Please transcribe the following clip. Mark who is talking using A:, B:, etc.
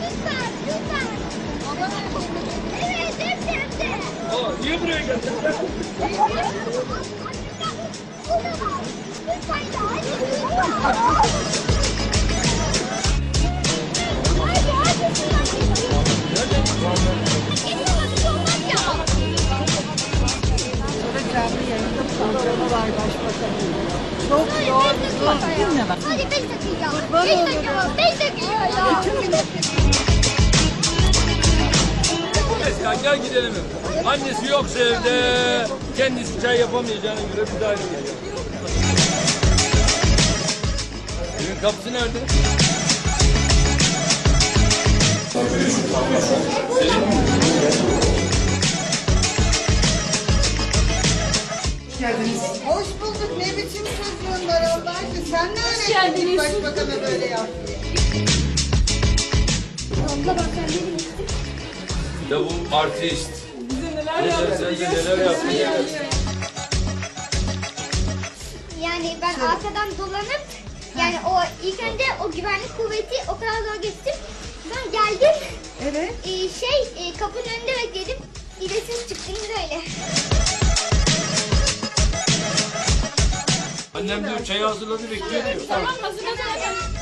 A: lütfen, lütfen. Evet, hepsi.
B: Niye buraya geldin?
A: Lütfen de hadi.
C: Canlı yayında programı var başbakanın. Çok zor. Dinle bak.
A: Hadi 5 dakika. 5 dakika. 5 dakika ya.
B: Ya gel gidelim. Annesi yoksa evde, kendisi çay yapamayacağına göre bir daha geliyor. Evin kapısı nerede?
C: Hoş bulduk. Ne biçim çocuğunlar Allah aşkına. Sen ne öğrettin başbakana böyle yap?
A: Abla bak sen benim.
B: Bir de bu artist. Bize neler yaptı?
A: Yani ben arkadan dolanıp yani o ilk önce o güvenlik kuvveti o kadar zor geçtim. Ben geldim.
C: Evet.
A: Kapının önünde bekledim. Bir de siz çıktınız öyle.
B: Annem diyor çayı hazırladı bekliyor diyor.
A: Tamam hazırladım.